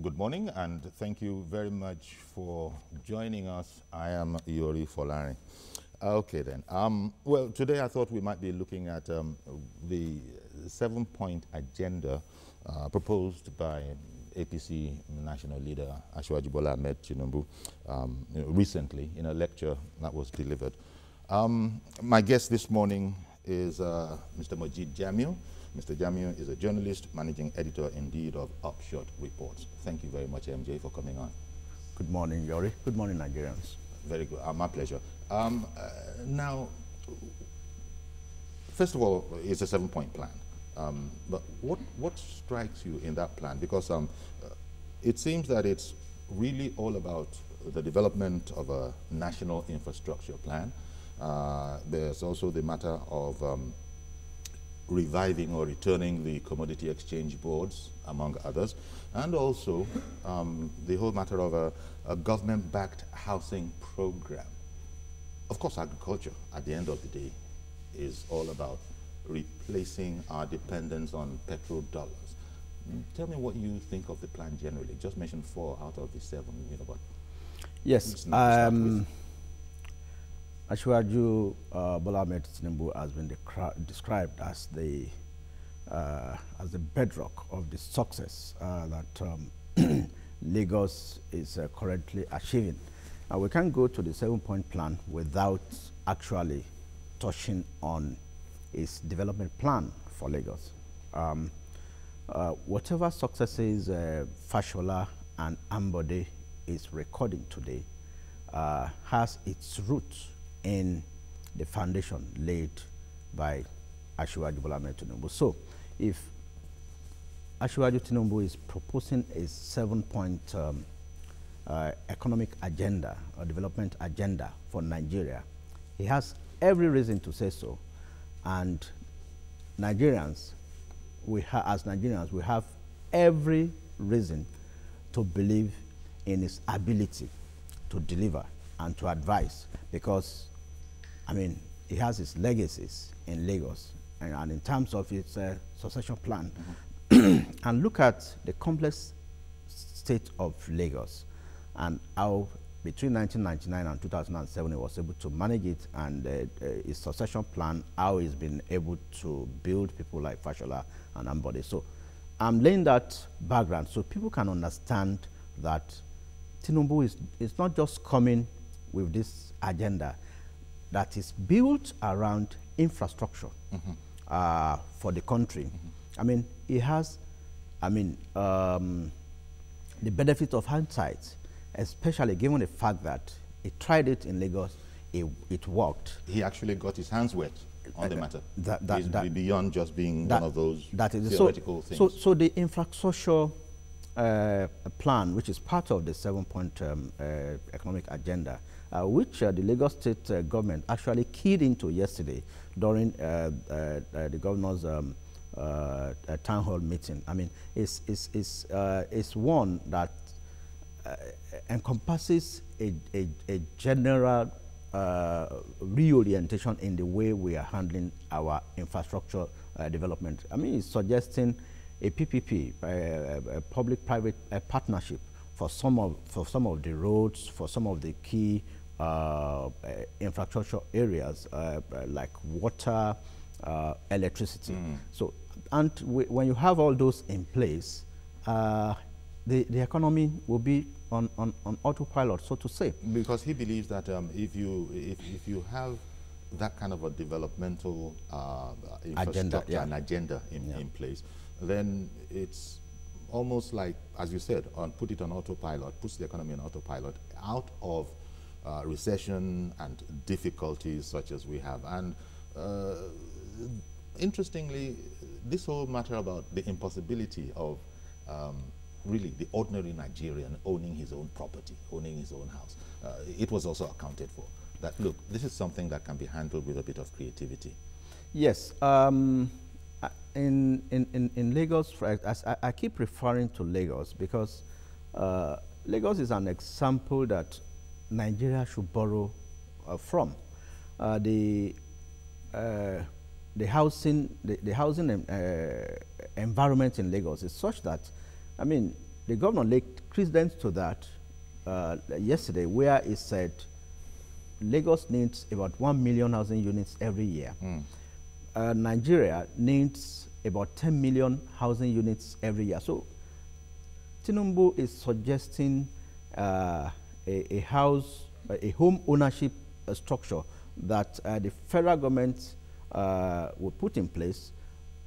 Good morning, and thank you very much for joining us. I am Yori Folari. Okay then. Well, today I thought we might be looking at the 7-point agenda proposed by APC national leader Asiwaju Bola Ahmed Tinubu recently in a lecture that was delivered. My guest this morning is Mr. Majid Jamiu. Mr. Jamiu is a journalist, managing editor indeed of Upshot Reports. Thank you very much, MJ, for coming on. Good morning, Yori. Good morning, Nigerians. Very good. My pleasure. Now, first of all, it's a 7-point plan. But what strikes you in that plan? Because it seems that it's really all about the development of a national infrastructure plan. There's also the matter of reviving or returning the commodity exchange boards, among others, and also the whole matter of a government-backed housing program. Of course, agriculture, at the end of the day, is all about replacing our dependence on petrodollars. Tell me what you think of the plan generally. Just mention 4 out of the 7, you know, but yes. Asiwaju Bola Ahmed Tinubu has been described as the bedrock of the success that Lagos is currently achieving. We can't go to the 7-point plan without actually touching on its development plan for Lagos. Whatever successes Fashola and Ambode is recording today has its roots in the foundation laid by Asiwaju Bola Ahmed Tinubu. So, if Asiwaju Tinubu is proposing a 7-point economic agenda or development agenda for Nigeria, he has every reason to say so. And Nigerians, as Nigerians, we have every reason to believe in his ability to deliver and to advise, because I mean, he has his legacies in Lagos, and in terms of its succession plan, and look at the complex state of Lagos and how between 1999 and 2007 he was able to manage it, and his succession plan, how he's been able to build people like Fashola and Ambode. So I'm laying that background so people can understand that Tinubu is not just coming with this agenda that is built around infrastructure for the country. I mean, it has, the benefit of hindsight, especially given the fact that he tried it in Lagos, it worked. He actually got his hands wet on the matter. That beyond just being one of those theoretical things. So the infrastructure plan, which is part of the 7-point economic agenda, which the Lagos State government actually keyed into yesterday during the governor's town hall meeting. I mean, it's one that encompasses a general reorientation in the way we are handling our infrastructure development. I mean, it's suggesting a PPP, a public-private partnership for some of the roads, for some of the key infrastructure areas like water, electricity. So, and when you have all those in place, the economy will be on autopilot, so to say. Because he believes that if you have that kind of a developmental infrastructure and agenda in place, then it's almost like, as you said, put it on autopilot, puts the economy on autopilot out of recession and difficulties such as we have. And interestingly, this whole matter about the impossibility of really the ordinary Nigerian owning his own property, owning his own house, it was also accounted for. That, look, this is something that can be handled with a bit of creativity. Yes. In Lagos, I keep referring to Lagos because Lagos is an example that Nigeria should borrow from. The housing environment in Lagos is such that, I mean, the governor laid credence to that yesterday, where it said Lagos needs about 1 million housing units every year. Nigeria needs about 10 million housing units every year. So Tinubu is suggesting a home ownership structure that the federal government will put in place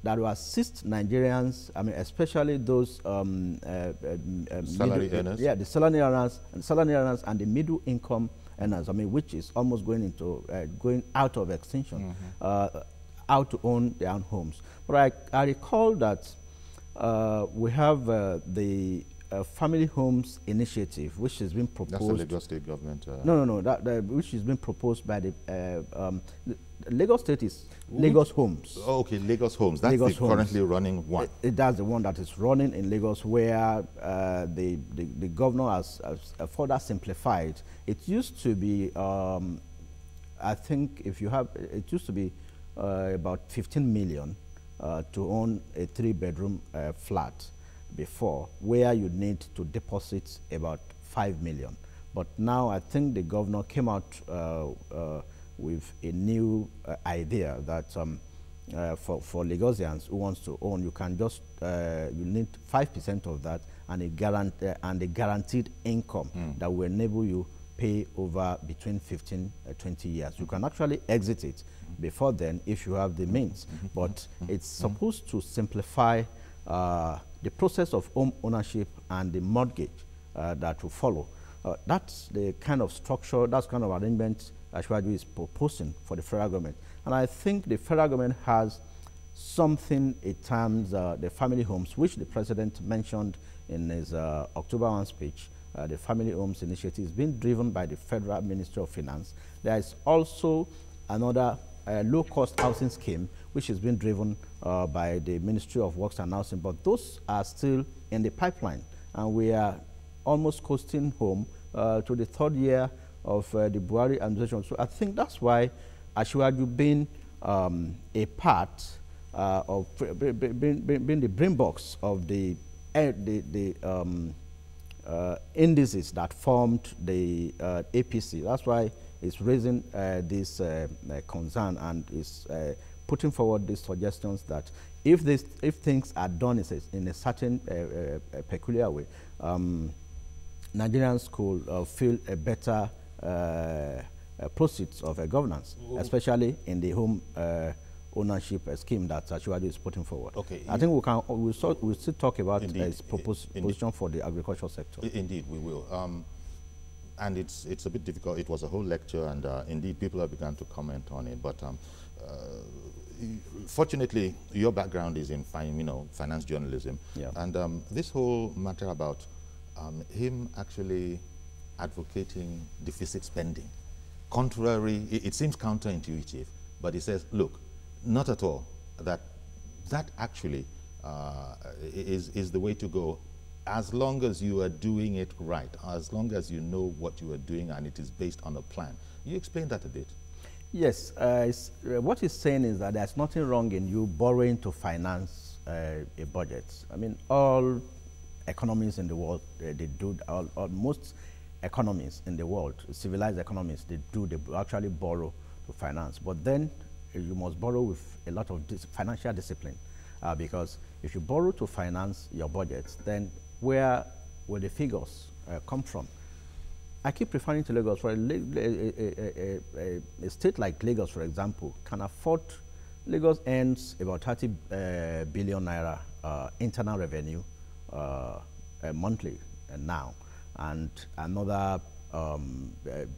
that will assist Nigerians, I mean, especially those salary earners. Yeah, the salary earners and the middle income earners, I mean, which is almost going into going out of extinction, how to own their own homes. But I recall that we have the Family Homes Initiative, which has been proposed. That's the Lagos State government. No, which has been proposed by the Lagos State is Lagos Homes. Oh, okay, Lagos Homes. That's Lagos Homes. Currently running one. That's the one that is running in Lagos, where the governor has further simplified. It used to be, I think, it used to be about 15 million to own a 3-bedroom flat before, where you need to deposit about 5 million. But now I think the governor came out with a new idea that for Lagosians who wants to own, you can just you need 5% of that and a guaranteed income that will enable you pay over between 15 and 20 years. You can actually exit it before then if you have the means, but it's supposed to simplify the process of home ownership and the mortgage that will follow. That's the kind of structure, that's kind of arrangement Ashwaju is proposing for the federal government. And I think the federal government has something in terms the family homes, which the president mentioned in his October 1 speech. The Family Homes Initiative is being driven by the Federal Ministry of Finance. There is also another low-cost housing scheme, which is being driven by the Ministry of Works and Housing, but those are still in the pipeline, and we are almost coasting home to the 3rd year of the Buhari administration. So I think that's why Ashwaju being a part of being the brain box of the indices that formed the APC. That's why it's raising this concern and is putting forward these suggestions that if things are done in a certain peculiar way, Nigerians could feel a better proceeds of governance, especially in the home ownership scheme that Ashwaju is putting forward. Okay, I think we'll still talk about his position for the agricultural sector. Indeed, we will. And it's a bit difficult. It was a whole lecture, and indeed people have begun to comment on it. But fortunately, your background is in finance journalism, and this whole matter about him actually advocating deficit spending, contrary, it seems counterintuitive, but he says, look, not at all. That actually is the way to go, as long as you are doing it right, as long as you know what you are doing and it is based on a plan. You explain that a bit. Yes, what he's saying is that there's nothing wrong in you borrowing to finance a budget. I mean, all economies in the world, they do, most economies in the world, civilized economies, they actually borrow to finance. But then you must borrow with a lot of financial discipline, because if you borrow to finance your budget, then where will the figures come from? I keep referring to Lagos. For a state like Lagos, for example, can afford, Lagos earns about 30 billion naira internal revenue monthly now, and another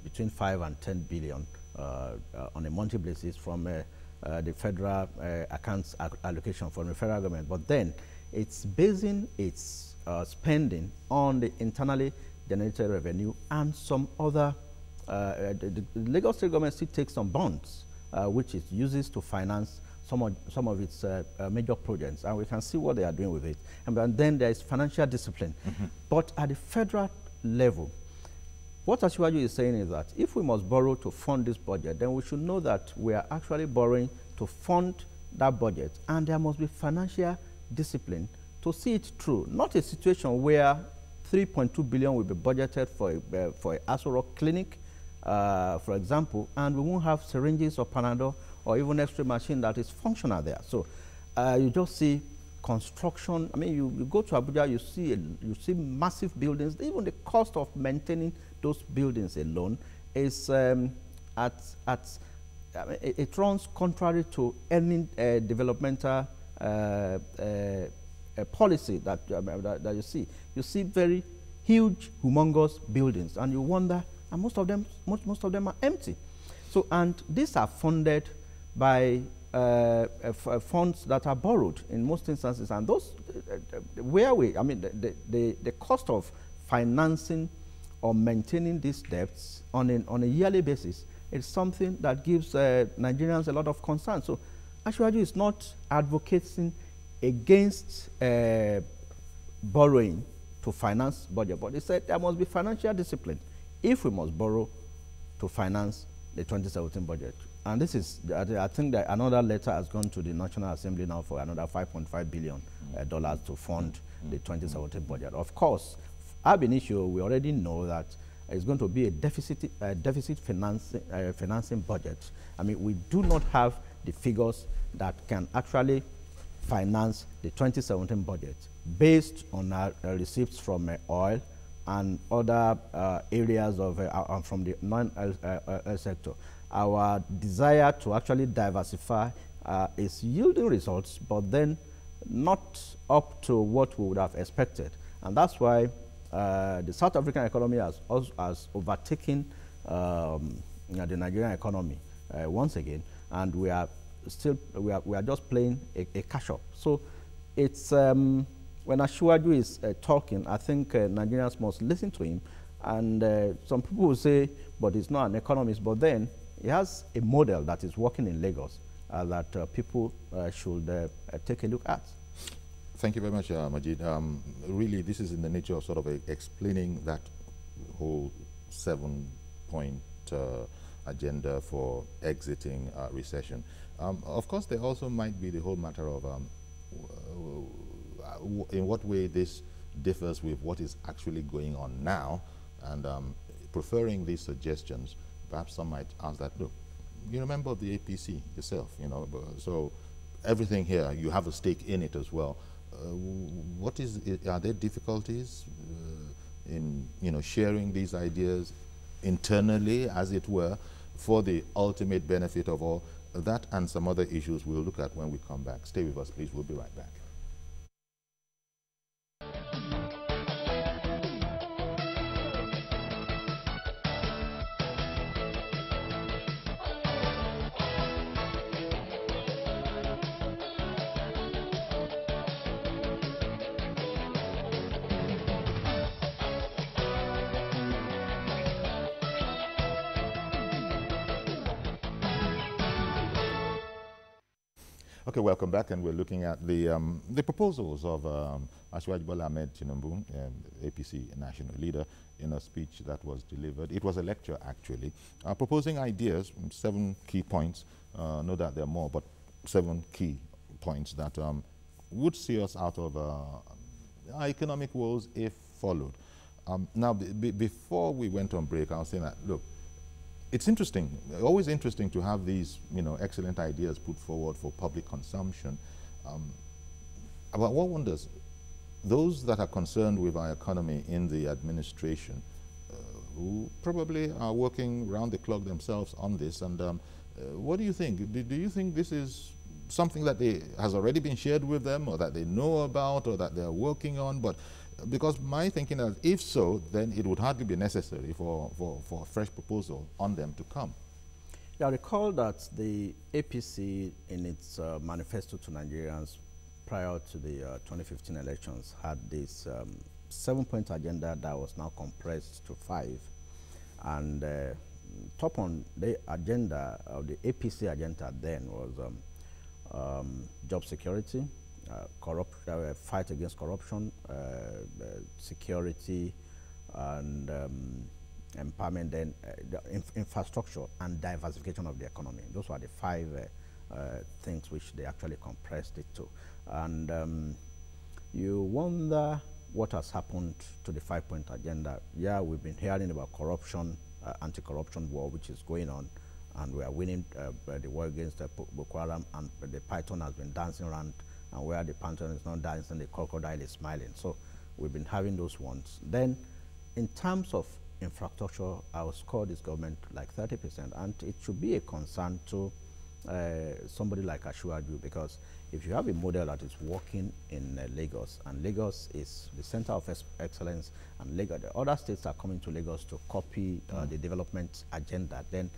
between 5 and 10 billion on a monthly basis from the federal accounts allocation from the federal government. But then it's basing its spending on the internally generated revenue and some other, the Lagos State government still takes some bonds, which it uses to finance some of its major projects, and we can see what they are doing with it. And then there is financial discipline. But at the federal level, what Ashwaju is saying is that if we must borrow to fund this budget, then we should know that we are actually borrowing to fund that budget, and there must be financial discipline to see it through. Not a situation where 3.2 billion will be budgeted for a Aso Rock clinic, for example, and we won't have syringes or Panadol or even X-ray machine that is functional there. So you just see construction. I mean, you go to Abuja, you see massive buildings. Even the cost of maintaining those buildings alone is it runs contrary to any developmental policy that you see. You see very huge, humongous buildings, and you wonder, and most of them are empty. So, and these are funded by funds that are borrowed in most instances, and those the cost of financing or maintaining these debts on a yearly basis is something that gives Nigerians a lot of concern. So Asiwaju is not advocating against borrowing to finance budget, but he said there must be financial discipline if we must borrow to finance the 2017 budget. And this is, I think that another letter has gone to the National Assembly now for another $5.5 billion to fund the 2017 budget. Of course, ab initio, we already know that it's going to be a deficit financing budget. I mean, we do not have the figures that can actually finance the 2017 budget based on our receipts from oil and other areas of from the non-oil sector. Our desire to actually diversify is yielding results, but then not up to what we would have expected. And that's why the South African economy has overtaken the Nigerian economy once again, and we are just playing a catch-up. So it's when Asiwaju is talking, I think Nigerians must listen to him. And some people will say, but he's not an economist. But then he has a model that is working in Lagos that people should take a look at. Thank you very much, Majid. Really, this is in the nature of sort of explaining that whole 7-point agenda for exiting recession. Of course, there also might be the whole matter of in what way this differs with what is actually going on now, and preferring these suggestions. Perhaps some might ask that, look, you're a member of the APC yourself, you know, so everything here, you have a stake in it as well. Are there difficulties in, you know, sharing these ideas internally, as it were, for the ultimate benefit of all? That and some other issues we'll look at when we come back. Stay with us, please. We'll be right back. Okay, welcome back, and we're looking at the proposals of Asiwaju Bola Ahmed Tinubu, APC national leader, in a speech that was delivered. It was a lecture, actually, proposing ideas, 7 key points. No doubt there are more, but 7 key points that would see us out of our economic woes if followed. Now, before we went on break, I was saying that, look, it's interesting, always interesting to have these, you know, excellent ideas put forward for public consumption. But one wonders, those that are concerned with our economy in the administration, who probably are working round the clock themselves on this, and what do you think? Do you think this is something that has already been shared with them, or that they know about, or that they're working on? But because my thinking is, if so, then it would hardly be necessary for a fresh proposal on them to come. Yeah, I recall that the APC, in its manifesto to Nigerians prior to the 2015 elections, had this 7-point agenda that was now compressed to 5. And top on the agenda, the APC agenda then was job security, fight against corruption, security, and empowerment, then infrastructure and diversification of the economy. Those were the 5 things which they actually compressed it to. And you wonder what has happened to the 5-point agenda. Yeah, we've been hearing about corruption, anti-corruption war, which is going on, and we are winning the war against Boko Haram, and the python has been dancing around, and where the python is not dancing, the crocodile is smiling. So we've been having those ones. Then, in terms of infrastructure, I will score this government like 30%, and it should be a concern to somebody like Asiwaju, because if you have a model that is working in Lagos, and Lagos is the center of excellence, and Lagos, the other states are coming to Lagos to copy the development agenda, then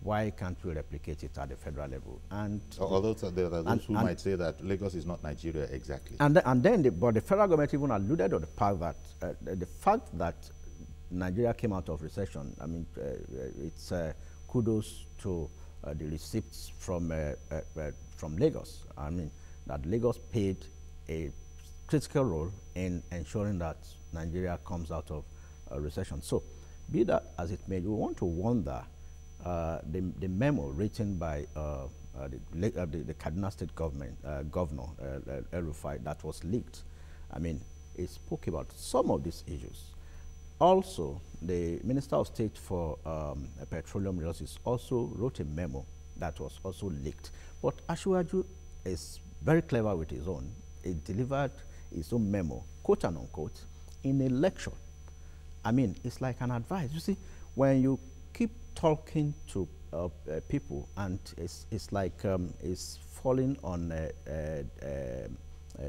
why can't we replicate it at the federal level? And although there are those who might say that Lagos is not Nigeria exactly. But the federal government even alluded to the fact that Nigeria came out of recession. I mean, it's kudos to the receipts from Lagos. I mean, that Lagos played a critical role in ensuring that Nigeria comes out of recession. So, be that as it may, we want to wonder the memo written by the Kaduna State government governor El-Rufai that was leaked. I mean, it spoke about some of these issues. Also, the Minister of State for Petroleum Resources also wrote a memo that was also leaked. But Asiwaju is very clever with his own. He delivered his own memo, quote and unquote, in a lecture. I mean, it's like an advice. You see, when you keep talking to people and it's like it's falling on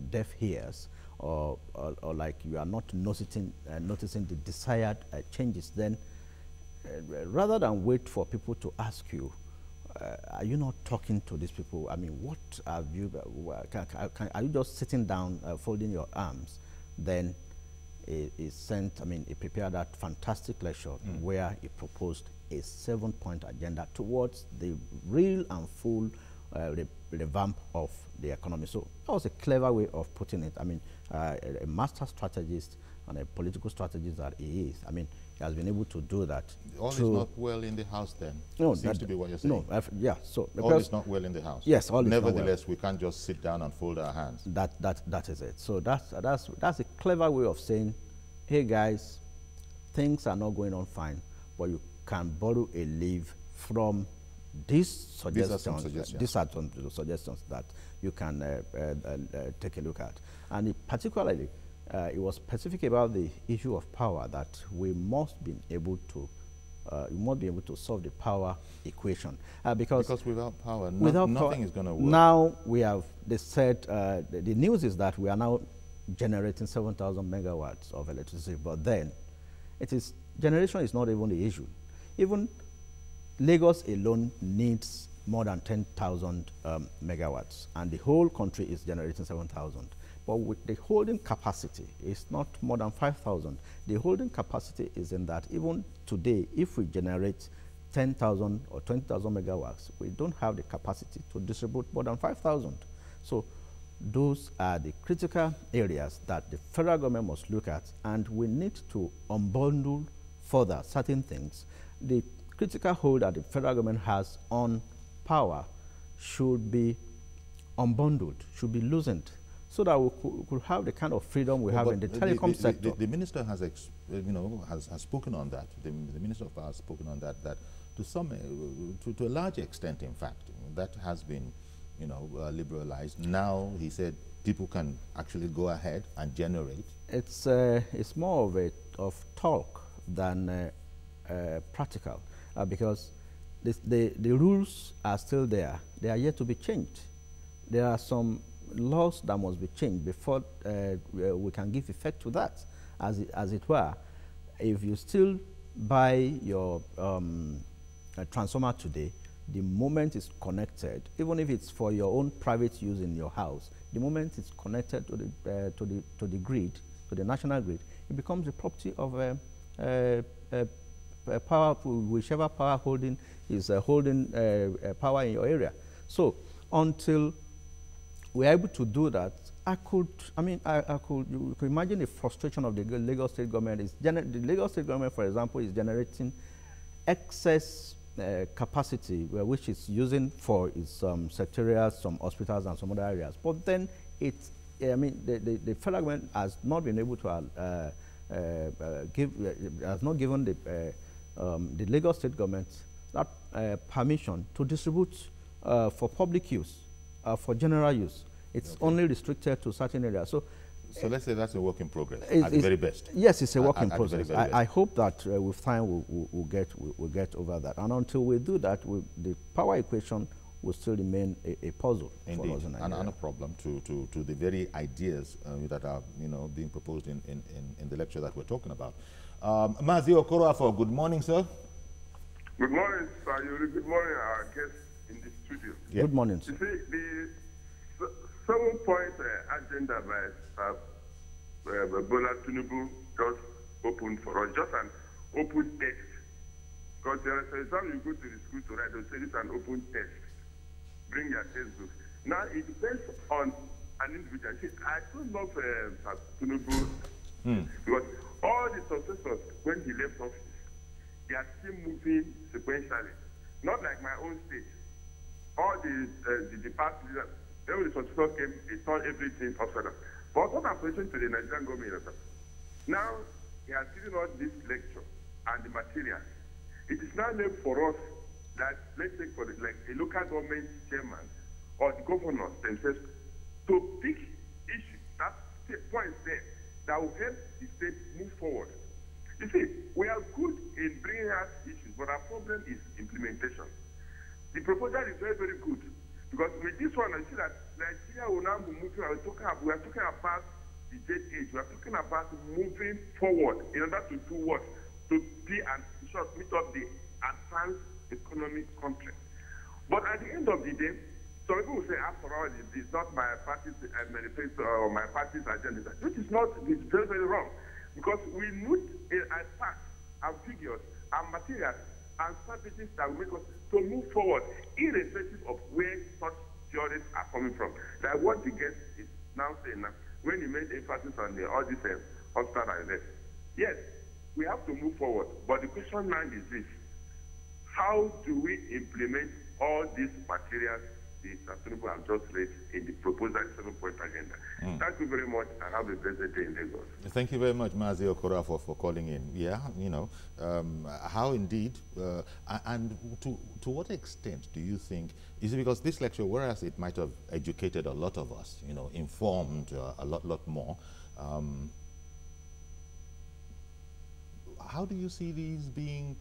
deaf ears, or like you are not noticing the desired changes, then rather than wait for people to ask you, are you not talking to these people? I mean, what have you, are you just sitting down folding your arms? Then he sent, I mean, he prepared that fantastic lecture where he proposed a 7-point agenda towards the real and full revamp of the economy. So that was a clever way of putting it. I mean, a master strategist and a political strategist that he is, I mean, he has been able to do that. All is not well in the house then? No, seems to be what you're saying. No, yeah. So all is not well in the house. Yes, all is not well. Nevertheless, we can't just sit down and fold our hands. That is it. So that's a clever way of saying, hey guys, things are not going on fine, but you can borrow a leaf from these suggestions. These are some suggestions that you can take a look at. And particularly, it was specific about the issue of power, that we must be able to solve the power equation, because without power, nothing is going to work. Now they said the news is that we are now generating 7,000 megawatts of electricity, but then generation is not even the issue. Even Lagos alone needs more than 10,000 megawatts, and the whole country is generating 7,000. But with the holding capacity, it's not more than 5,000. The holding capacity is in that even today, if we generate 10,000 or 20,000 megawatts, we don't have the capacity to distribute more than 5,000. So those are the critical areas that the federal government must look at, and we need to unbundle further certain things. The critical hold that the federal government has on power should be unbundled, should be loosened, so that we could have the kind of freedom we have in the telecom sector. The minister has, has spoken on that. The Minister of Power has spoken on that. That to a large extent, in fact, that has been, liberalized. Now he said people can actually go ahead and generate. It's more of talk than practical, because the rules are still there. They are yet to be changed. There are some laws that must be changed before we can give effect to that, as it were. If you still buy your transformer today, the moment it's connected, even if it's for your own private use in your house, the moment it's connected to the grid, to the national grid, it becomes the property of power, whichever power holding is holding power in your area. So until we're able to do that, you could imagine the frustration of the Lagos State government. The Lagos State government, for example, is generating excess capacity, which it's using for its secretariats, some hospitals, and some other areas. But then it I mean, the federal government has not been able to has not given the Lagos state government that permission to distribute for public use, for general use. It's only restricted to certain areas. So let's say that's a work in progress at the very best. Yes, it's a work in progress. I hope that with time we'll get over that. And until we do that, the power equation will still remain a puzzle for us in Nigeria. And a problem to the very ideas that are being proposed in the lecture that we're talking about. Mazi Okoroafo, good morning, sir. Good morning, sir. Good morning, our guests in the studio. Yeah. Good morning, sir. You see, the 7-point agenda by Bola Tinubu just opened for us, just an open text. Because there is an exam you go to the school to write, they'll say it's an open text. Bring your textbooks. Now, it depends on an individual. See, I don't love Tinubu because all the successors, when he left office, they are still moving sequentially. Not like my own state. All the past leaders, when the successors came, they turned everything upside down. But what I'm preaching to the Nigerian government, now he has given us this lecture and the materials. It is now left for us that, let's say, for like a local government chairman or the governors themselves to pick issues, that points there, that will help the state move forward. You see, we are good in bringing out issues, but our problem is implementation. The proposal is very, very good, because with this one, I see that Nigeria will now be moving. We are talking about the jet age. We are talking about moving forward in order to do what? To be and meet up the advanced economic country. But at the end of the day, some people will say, after all, it's not my party's manifesto or my party's agenda. Which is not, it's very, very wrong. Because we need facts and figures and materials and strategies that will make us to move forward, irrespective of where such theories are coming from. Like what the guest is now saying now, when he made emphasis on all these hospital arrests. Yes, we have to move forward, but the question now is this: how do we implement all these materials the Tinubu have just raised in the proposal 7-point agenda? Thank you very much, and have a blessed day in Lagos. Thank you very much, Mazi Okoroafo, for calling in. Yeah, how indeed, and to what extent do you think, is it because this lecture, whereas it might have educated a lot of us, informed a lot more, how do you see these being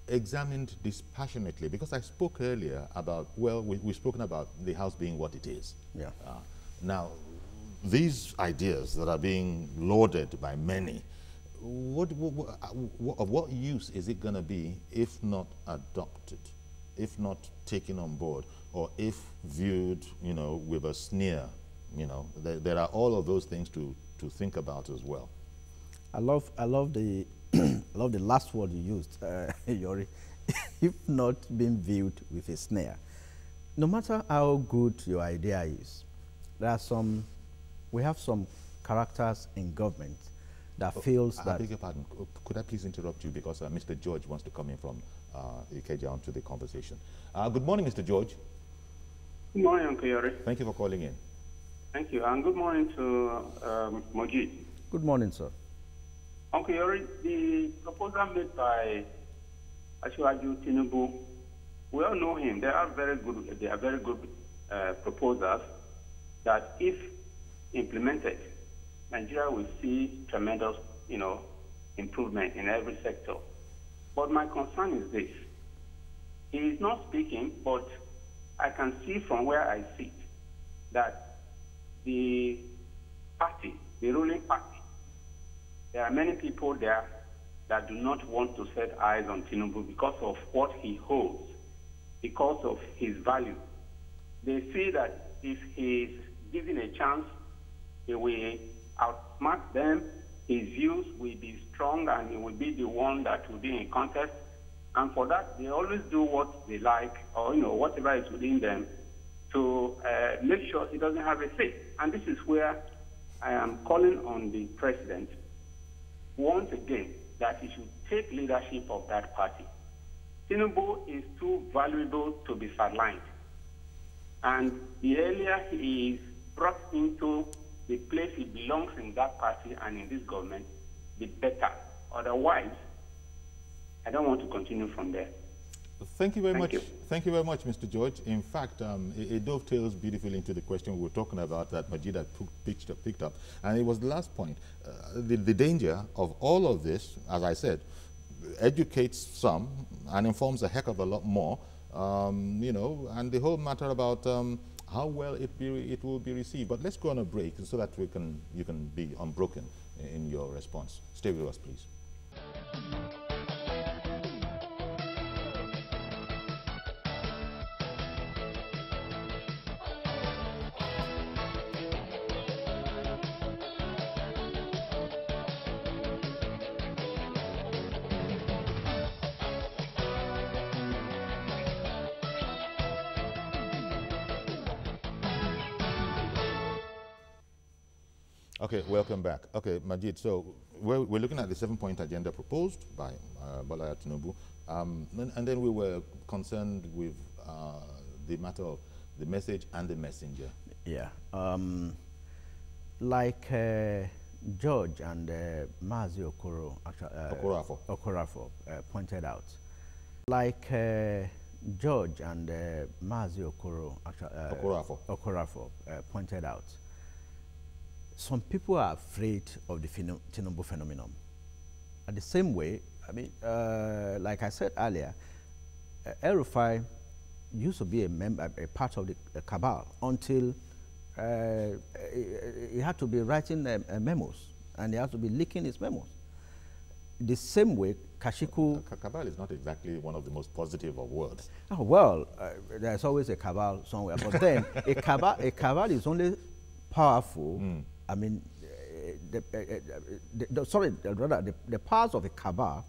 examined dispassionately? Because I spoke earlier about, well, we've spoken about the House being what it is. Yeah. Now, these ideas that are being lauded by many, of what use is it going to be if not adopted, if not taken on board, or if viewed, with a sneer? There are all of those things to think about as well. I love the I love the last word you used, Yori. If not being viewed with a snare. No matter how good your idea is, we have some characters in government that feels that... I beg your pardon. Could I please interrupt you, because Mr. George wants to come in from Ikeja onto the conversation. Good morning, Mr. George. Good morning, Uncle Yori. Thank you for calling in. Thank you, and good morning to Mojid. Good morning, sir. Uncle Yori, the proposal made by Asiwaju Tinubu, we all know him. They are very good proposals that, if implemented, Nigeria will see tremendous, improvement in every sector. But my concern is this: he is not speaking, but I can see from where I sit that the party, the ruling party, there are many people there that do not want to set eyes on Tinubu because of what he holds, because of his value. They see that if he is given a chance, he will outsmart them, his views will be strong, and he will be the one that will be in contest. And for that, they always do what they like, or whatever is within them, to make sure he doesn't have a say. And this is where I am calling on the president once again that he should take leadership of that party. Tinubu is too valuable to be sidelined. And the earlier he is brought into the place it belongs in that party and in this government, the better. Otherwise, I don't want to continue from there. Thank you very much. You. Thank you very much, Mr. George. In fact, it dovetails beautifully into the question we were talking about that Majid had picked up. And it was the last point. The danger of all of this, as I said, educates some and informs a heck of a lot more, you know, and the whole matter about how well it will be received. But let's go on a break so that you can be unbroken in your response. Stay with us, please. Okay, welcome back. Okay, Majid, so we're looking at the 7-point agenda proposed by Bola Tinubu, and then we were concerned with the matter of the message and the messenger. Yeah, like George and Mazi Okorafo pointed out, like George and Mazi Okorafo pointed out, some people are afraid of the Tinubu phenomenon. At the same way, I mean, like I said earlier, El-Rufai used to be a part of the cabal until he had to be writing memos, and he had to be leaking his memos. The same way, Kashiku... Cabal is not exactly one of the most positive of words. Oh, well, there's always a cabal somewhere, but then a cabal is only powerful. I mean, the powers of a cabal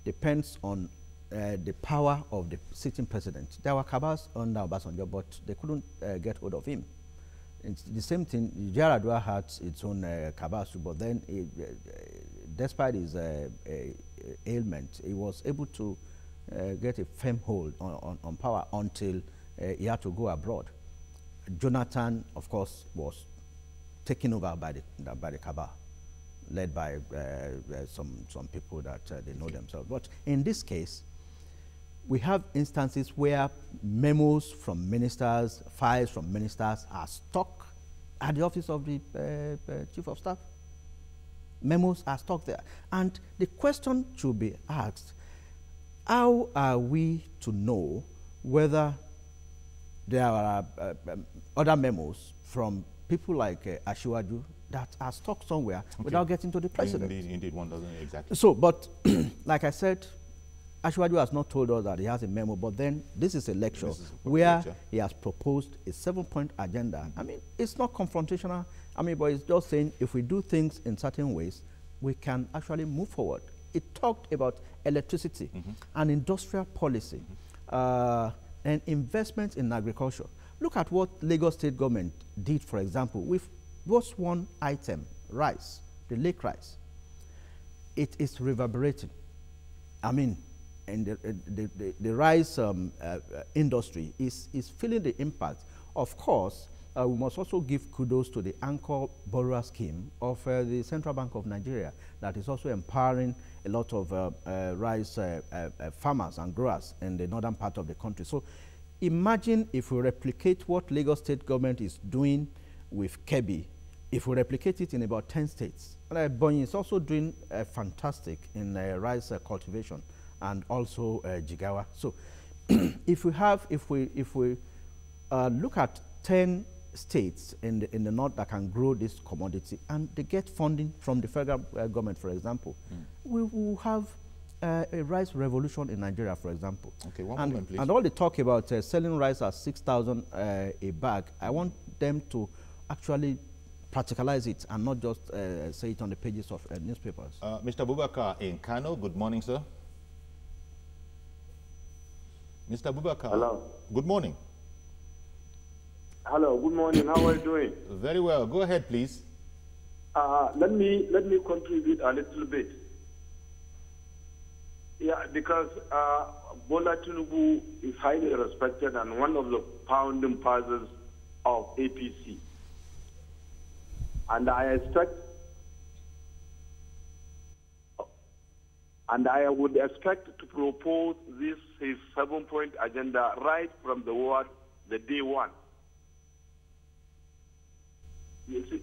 depends on the power of the sitting president. There were cabals under Obasanjo, but they couldn't get hold of him. It's the same thing. Yaradua had its own cabals, but then, despite his ailment, he was able to get a firm hold on power until he had to go abroad. Jonathan, of course, was taken over by the cabal, led by some people that they know themselves. But in this case, we have instances where memos from ministers, files from ministers are stuck at the office of the chief of staff. Memos are stuck there. And the question should be asked, how are we to know whether there are other memos from people like Asiwaju that are stuck somewhere without getting to the president? Indeed, one doesn't exactly. So, but like I said, Asiwaju has not told us that he has a memo, but then this is a lecture where he has proposed a 7-point agenda. I mean, it's not confrontational. I mean, but it's just saying if we do things in certain ways, we can actually move forward. It talked about electricity and industrial policy and investments in agriculture. Look at what Lagos State government did, for example, with just one item, rice, the lake rice. It is reverberating. I mean, and the rice industry is feeling the impact. Of course, we must also give kudos to the anchor borrower scheme of the Central Bank of Nigeria that is also empowering a lot of rice farmers and growers in the northern part of the country. So imagine if we replicate what Lagos State government is doing with Kebbi, if we replicate it in about 10 states. And Bonyi is also doing fantastic in rice cultivation and also Jigawa. So if we look at 10 states in the north that can grow this commodity and they get funding from the federal government, for example, we will have a rice revolution in Nigeria, for example. Okay, one moment, please. And all the talk about selling rice at 6,000 a bag, I want them to actually practicalize it and not just say it on the pages of newspapers. Mr. Bubakar in Kano, good morning, sir. Mr. Bubakar. Hello. Good morning. Hello, good morning. How are you doing? Very well. Go ahead, please. Let me contribute a little bit. Yeah, because Bola Tinubu is highly respected and one of the founding fathers of APC. And I would expect to propose this his 7-point agenda right from the day one. You see?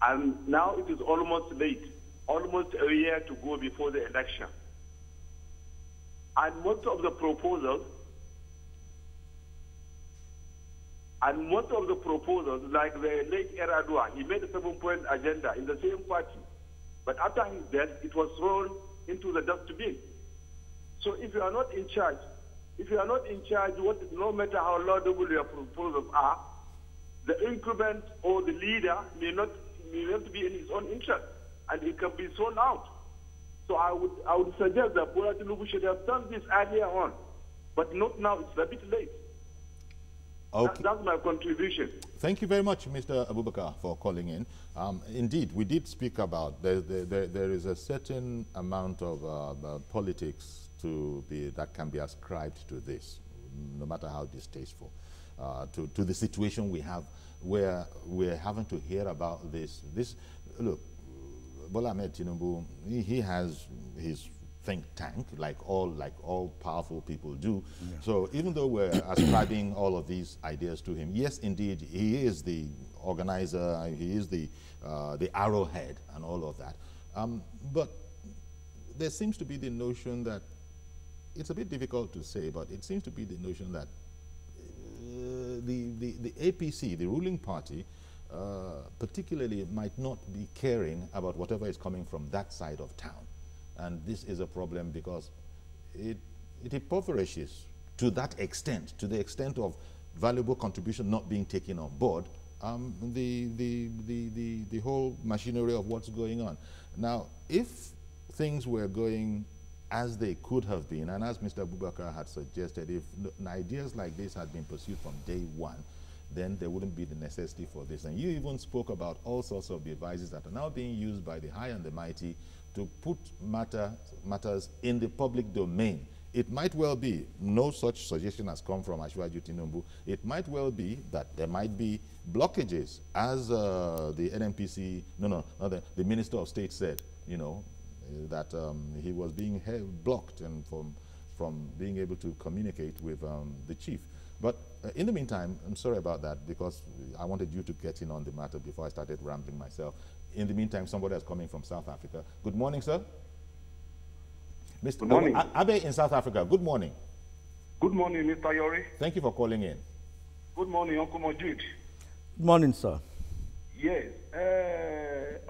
And now it is almost late, almost a year to go before the election. And most of the proposals, like the late Erdogan, he made a 7-point agenda in the same party. But after his death, it was thrown into the dustbin. So if you are not in charge, no matter how laudable your proposals are, the incumbent or the leader may not be in his own interest, and it can be thrown out. So I would suggest that Bola Tinubu should have done this earlier on, but not now. It's a bit late. Okay. That's my contribution. Thank you very much, Mr. Abubakar, for calling in. Indeed, we did speak about there is a certain amount of politics that can be ascribed to this, no matter how distasteful, to the situation we have where we're having to hear about this. Look, Bola Ahmed Tinubu, he has his think tank, like all powerful people do. Yeah. So even though we're ascribing all of these ideas to him, yes, indeed, he is the organizer, he is the arrowhead and all of that. But there seems to be the notion that, it's a bit difficult to say, but it seems to be the notion that the APC, the ruling party, particularly might not be caring about whatever is coming from that side of town. And this is a problem because it impoverishes to that extent, to the extent of valuable contribution not being taken on board, the whole machinery of what's going on. Now, if things were going as they could have been, and as Mr. Abubakar had suggested, if ideas like this had been pursued from day one, then there wouldn't be the necessity for this. And you even spoke about all sorts of devices that are now being used by the high and the mighty to put matters in the public domain. It might well be, no such suggestion has come from Asiwaju Tinubu, it might well be that there might be blockages, as the NNPC, the Minister of State said, that he was being blocked and from being able to communicate with the chief. But in the meantime, I'm sorry about that because I wanted you to get in on the matter before I started rambling myself. In the meantime, somebody is coming from South Africa. Good morning, sir. Mr. Good morning. Abe in South Africa, good morning. Good morning, Mr. Yori. Thank you for calling in. Good morning, Uncle Mojid. Good morning, sir. Yes,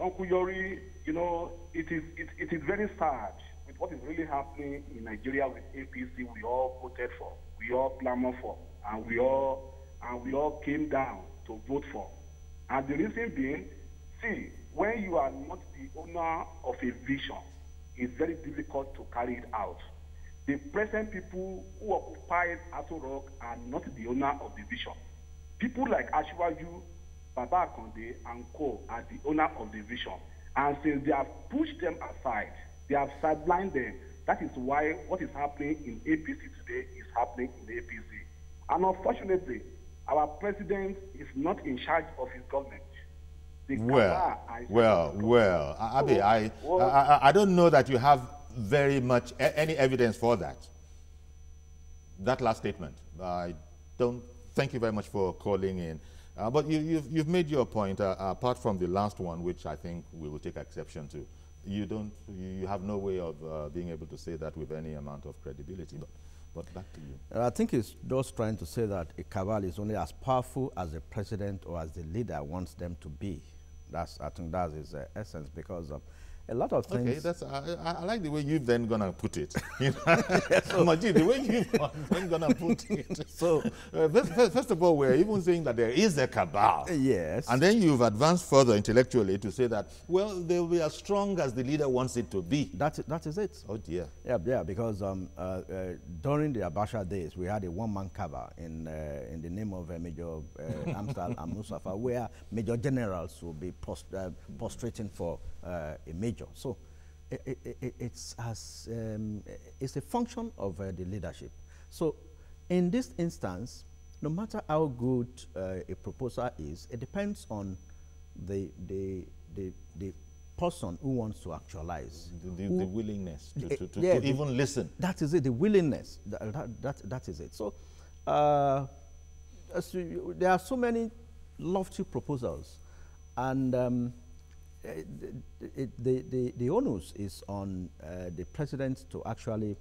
Uncle Yori, it is very sad with what is really happening in Nigeria with APC. We all voted for, we all clamored for, and we all came down to vote for. And the reason being, see, when you are not the owner of a vision, it's very difficult to carry it out. The present people who occupy Aso Rock are not the owner of the vision. People like Asiwaju, Baba Akonde, and Co. are the owner of the vision. And since they have pushed them aside, they have sidelined them. That is why what is happening in APC today is happening in APC. And unfortunately, our president is not in charge of his government. Well, Abe, I don't know that you have very much any evidence for that. That last statement, I don't. Thank you very much for calling in. But you've made your point. Apart from the last one, which I think we will take exception to, you have no way of being able to say that with any amount of credibility. But back to you. I think it's just trying to say that a cabal is only as powerful as the president or as the leader wants them to be. I think that's his essence, because a lot of things. Okay, I like the way you've then gonna put it. Majid, the way you've then gonna put it. So, first of all, we're even saying that there is a cabal. Yes. And then you've advanced further intellectually to say that, well, they'll be as strong as the leader wants it to be. That is it. Oh dear. Yeah, because during the Abacha days, we had a one-man cabal in the name of Major Amsal and Mustafa, where major generals will be prostrating for a major. So it's a function of the leadership. So in this instance, no matter how good a proposal is, it depends on the person who wants to actualize. The willingness to yeah, even listen. That is it, the willingness. That is it. So there are so many lofty proposals, and the onus is on the president to actually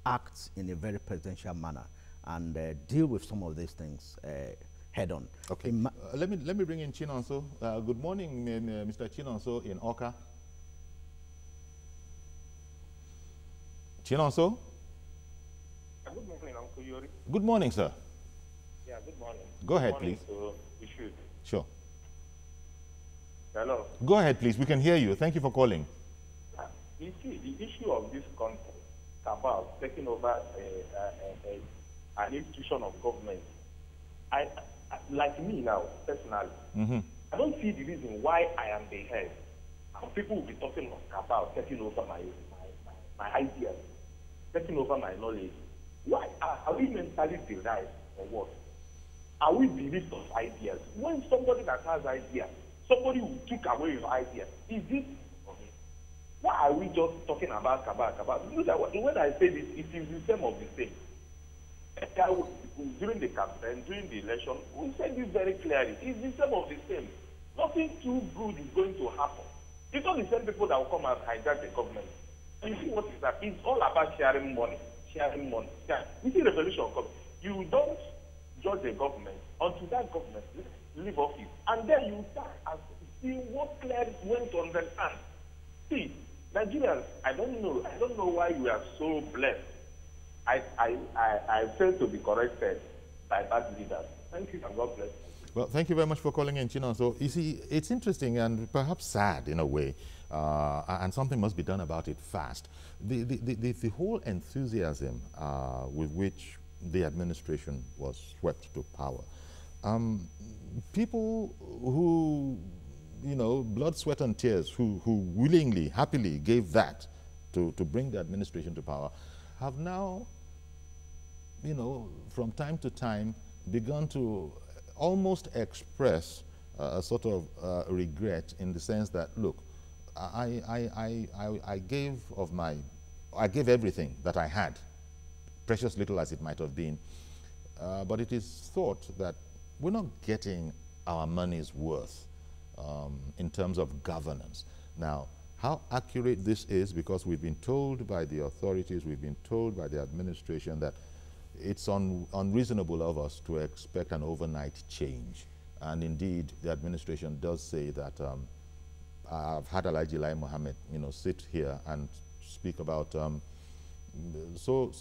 act in a very presidential manner and deal with some of these things head on. Okay. Let me bring in Chinonso. Good morning, Mr. Chinonso in Oka. Chinonso? Good morning, Uncle Yori. Good morning, sir. Yeah, good morning. Go ahead, please. We should. Sure. Hello. Go ahead, please. We can hear you. Thank you for calling. You see, the issue of this content about taking over an institution of government, I like me now, personally, I don't see the reason why I am the head. And people will be talking about taking over my ideas, taking over my knowledge. Why are we mentally derived or what? Are we bereft of ideas? When somebody that has ideas, somebody will take away your ideas. Is this for me? Why are we just talking about kabal? When I say this, it is the same of the same. During the campaign, during the election, we said this very clearly. It's the same of the same. Nothing too good is going to happen. It's not the same people that will come and hijack the government. And you see what is that? It's all about sharing money. You see revolution coming. You don't judge the government until that government leave office. And then you start and see what clearly went to understand. See, Nigerians, I don't know why we are so blessed. I fail to be corrected by bad leaders. Thank you and God bless. Well, thank you very much for calling in, Chino. So, you see, it's interesting and perhaps sad in a way, and something must be done about it fast. The whole enthusiasm with which the administration was swept to power, people who, you know, blood, sweat, and tears, who willingly, happily gave that to bring the administration to power, have now, you know, from time to time begun to almost express a sort of regret in the sense that, look, I gave everything that I had, precious little as it might have been, but it is thought that we're not getting our money's worth in terms of governance. Now, how accurate this is, because we've been told by the authorities, we've been told by the administration that it's unreasonable of us to expect an overnight change. And indeed, the administration does say that I've had Alhaji Lai Mohammed, you know, sit here and speak about so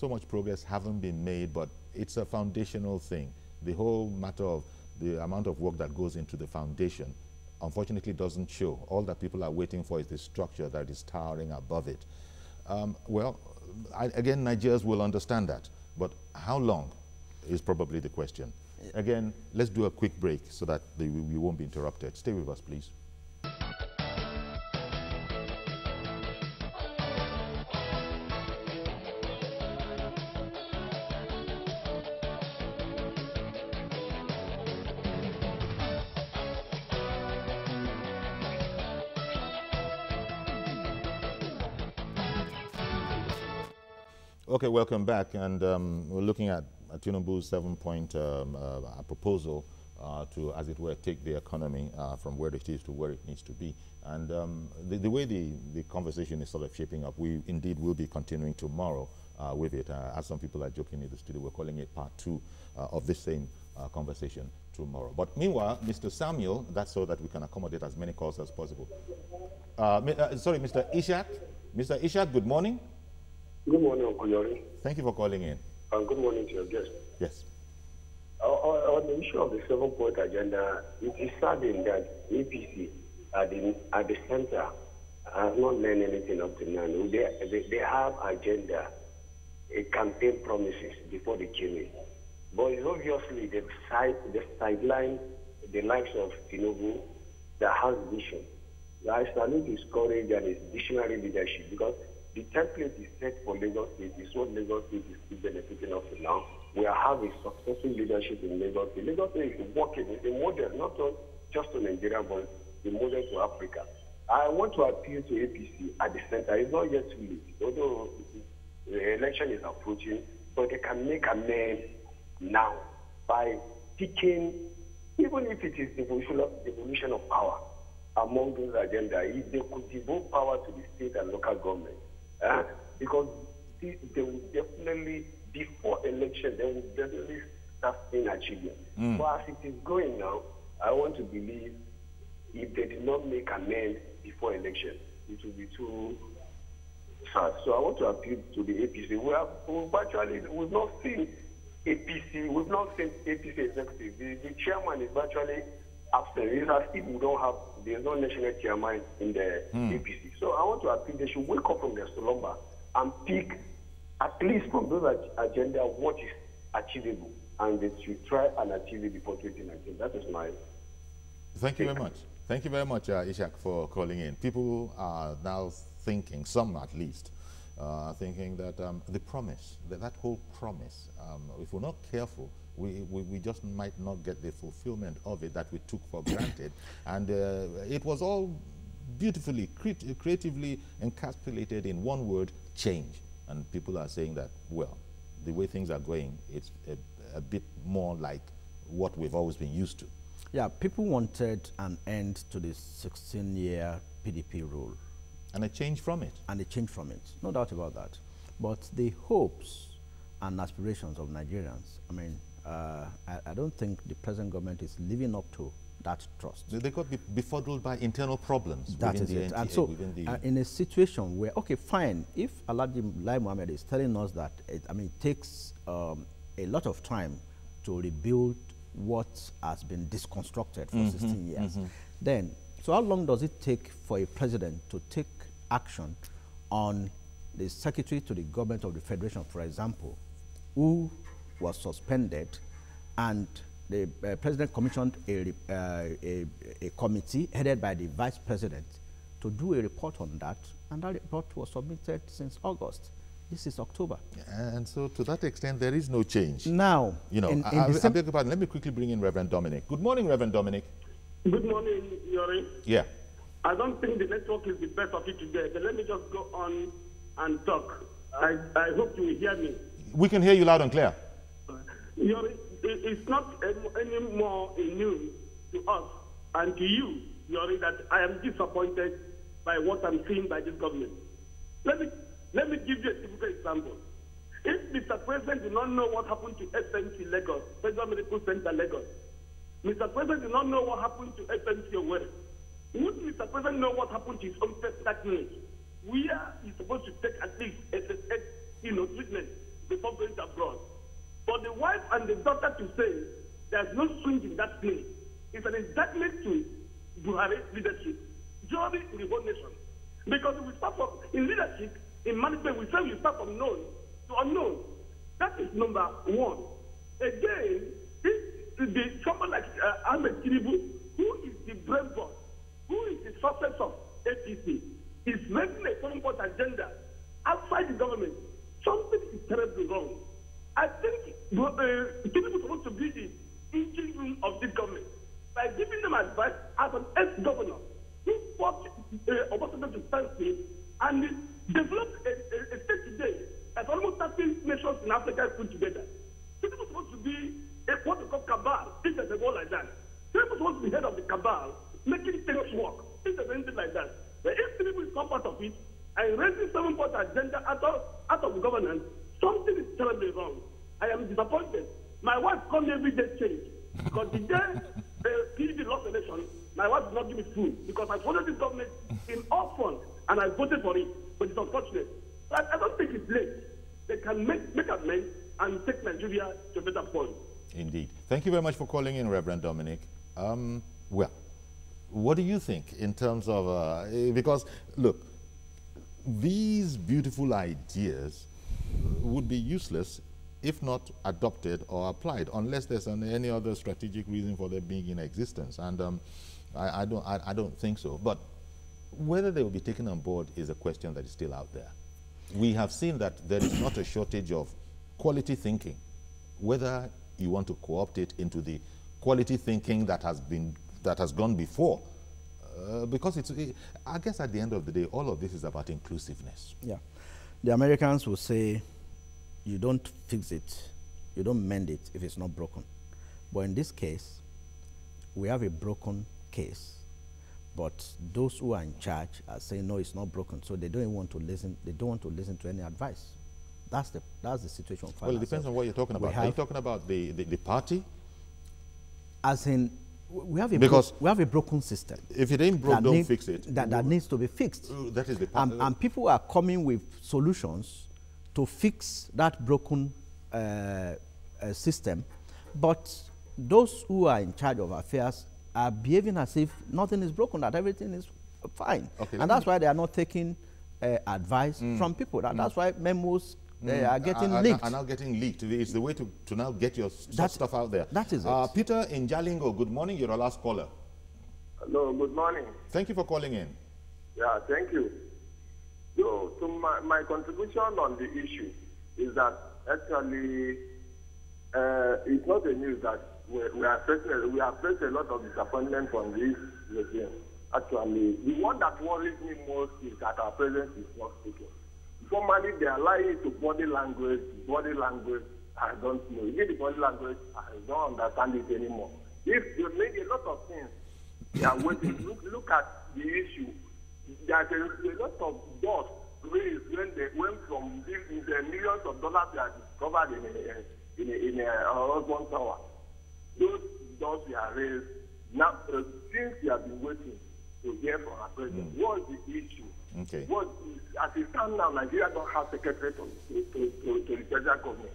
much progress haven't been made, but it's a foundational thing. The whole matter of the amount of work that goes into the foundation unfortunately doesn't show. All that people are waiting for is the structure that is towering above it. Well, again, Nigerians will understand that, but how long is probably the question. Again, let's do a quick break so that we won't be interrupted. Stay with us, please. Okay, welcome back, and we're looking at Tinubu's 7-point proposal to, as it were, take the economy from where it is to where it needs to be. And the way the conversation is sort of shaping up, we indeed will be continuing tomorrow with it. As some people are joking in the studio, we're calling it part 2 of this same conversation tomorrow. But meanwhile, Mr. Samuel, that's so that we can accommodate as many calls as possible. Sorry, Mr. Ishak. Mr. Ishak, good morning. Good morning, Uncle Yori. Thank you for calling in. Good morning to your guest. Yes. On the issue of the 7-point agenda, it is saddening that APC at the center has not learned anything up to now. They have agenda, a campaign promises before they came in. But it's obviously the sideline, the likes of Tinubu that has vision. I salute his courage and his visionary leadership, because the template is set for Lagos State is what Lagos State is still benefiting of now. we have a successful leadership in Lagos. The Lagos is working, it's a model, not just to Nigeria, but a model to Africa. I want to appeal to APC at the center. It's not yet too late, although the election is approaching, but they can make amends now by picking, even if it is devolution of power among those agendas, if they could devote power to the state and local government, because they will definitely, before election, they will definitely start seeing achievement. But as it is going now, I want to believe if they did not make amends before election, it will be too sad. So I want to appeal to the APC. We've not seen APC, we've not seen APC executive. The chairman is virtually absent. It's as if we don't have, there's no national chairman in the APC. So I want to appeal, they should wake up from their slumber and pick, at least from those agenda, what is achievable. And they should try and achieve it before 2019. That is my... Thank you very much. Thank you very much, Ishak, for calling in. People are now thinking, some at least, thinking that the promise, that whole promise, if we're not careful, we just might not get the fulfillment of it that we took for granted. And it was all beautifully, creatively encapsulated in one word, change. And people are saying that, well, the way things are going, it's a bit more like what we've always been used to. Yeah, people wanted an end to the 16-year PDP rule. And a change from it. And a change from it, no doubt about that. But the hopes and aspirations of Nigerians, I mean, I don't think the present government is living up to that trust. They got befuddled by internal problems. That is it. And so, in a situation where, okay, fine, if Alhaji Lai Mohammed is telling us that, it takes a lot of time to rebuild what has been disconstructed for 16 years, then, so how long does it take for a president to take action on the secretary to the government of the Federation, for example, who was suspended, and the president commissioned a committee headed by the vice president to do a report on that, and that report was submitted since August. This is October. And so, to that extent, there is no change. Now, you know, I beg your pardon, let me quickly bring in Reverend Dominic. Good morning, Reverend Dominic. Good morning, Yori. Yeah. I don't think the network is the best of it today, but let me just go on and talk. I hope you will hear me. We can hear you loud and clear. Yori, it's not any more a news to us and to you, Yori, that I am disappointed by what I'm seeing by this government. Let me give you a typical example. If Mr. President did not know what happened to SMC Lagos, Federal Medical Center Lagos, Mr. President did not know what happened to SMC Owerri, would Mr. President know what happened to his own personal clinic? Where he's supposed to take at least treatment before going abroad. For the wife and the daughter to say there's no swing in that clinic is an indictment to Buhari's leadership, joining the whole nation. Because we start from, in leadership, in management, we say we start from known to unknown. That is number one. Again, someone like Ahmed Tinubu, who is the brain boss, who is the success of APC, is making a foreign agenda outside the government. Something is terribly wrong. I think Tinubu is supposed to be the engine room of this government by giving them advice as an ex-governor who fought Obasanjo to stand still and developed a state today that almost 30 nations in Africa put together. Tinubu is supposed to be what we call cabal, if there's a word like that. Tinubu is supposed to be head of the cabal, making things work, if there's anything like that. But if Tinubu is not part of it, and raising 7-point agenda out of the governance, something is terribly wrong. I am disappointed. My wife called me every day change. Because the day PDP lost the election, my wife did not give me food. Because I followed this government in all fronts, and I voted for it. But it's unfortunate. But I don't think it's late. They can make amends and take Nigeria to a better point. Indeed. Thank you very much for calling in, Reverend Dominic. Well, what do you think in terms of, because, look, these beautiful ideas would be useless if not adopted or applied, unless there's any other strategic reason for their being in existence. And I don't think so. But whether they will be taken on board is a question that is still out there. We have seen that there is not a shortage of quality thinking whether you want to co-opt it into the quality thinking that has gone before. Because I guess at the end of the day, all of this is about inclusiveness. Yeah. The Americans will say, you don't fix it, you don't mend it if it's not broken. But in this case, we have a broken case. But those who are in charge are saying, no, it's not broken. So they don't even want to listen. They don't want to listen to any advice. That's the situation. Well, it depends on what you're talking about. Are you talking about the party? As in, we have a broken system. If it ain't broke, don't fix it. That needs to be fixed. That is the part. And people are coming with solutions to fix that broken system. But those who are in charge of affairs are behaving as if nothing is broken, that everything is fine. Okay, and that's why they are not taking advice from people. That's why memos are getting leaked. Are now getting leaked. It's the way to now get your stuff out there. That is it. Peter in Jalingo, good morning. You're our last caller. Hello, good morning. Thank you for calling in. Yeah, thank you. So my contribution on the issue is that actually it's not a news that we are facing a lot of disappointment from this regime. Actually, the one that worries me most is that our president is not speaking. Formally, they are lying to body language. Body language, I don't know. Even the body language, I don't understand it anymore. If they made a lot of things, they are waiting. Look at the issue. There's a lot of dust raised when they went from the millions of dollars they are discovered in a husband tower. Those dust they are raised. Now, since we have been waiting to hear from our president, what is the issue? Okay. As it stands now, Nigeria don't have secretary to the federal government.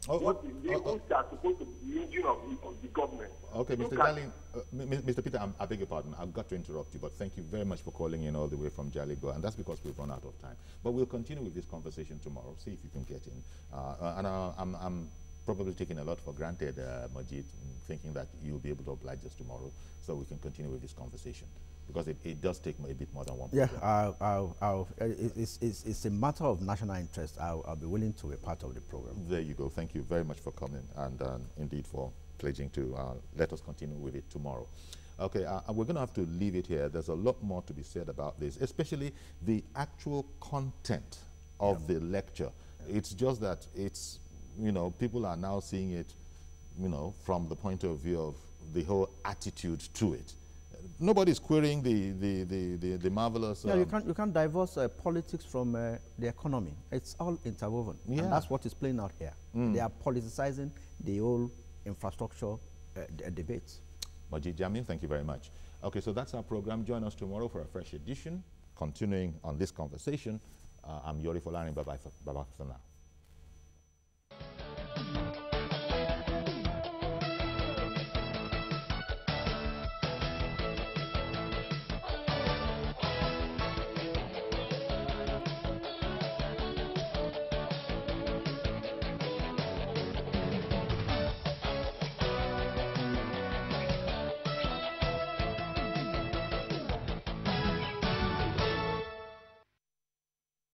What is the who are supposed to be the engine of the government? Okay, Mr. Darling, Mr. Peter, I beg your pardon. I've got to interrupt you, but thank you very much for calling in all the way from Jalingo, and that's because we've run out of time. But we'll continue with this conversation tomorrow. See if you can get in. I'm probably taking a lot for granted, Majid, thinking that you'll be able to oblige us tomorrow, so we can continue with this conversation. Because it does take a bit more than one program. Yeah, it's a matter of national interest. I'll be willing to be part of the program. There you go. Thank you very much for coming and indeed for pledging to let us continue with it tomorrow. Okay, we're going to have to leave it here. There's a lot more to be said about this, especially the actual content of the lecture. It's just that it's, people are now seeing it, from the point of view of the whole attitude to it. Nobody's querying the marvelous. Yeah, you can't divorce politics from the economy. It's all interwoven, and that's what is playing out here. They are politicizing the whole infrastructure debates. Majid Jamil, thank you very much. Okay, so that's our program. Join us tomorrow for a fresh edition. Continuing on this conversation, I'm Yori Folani. Bye-bye for now.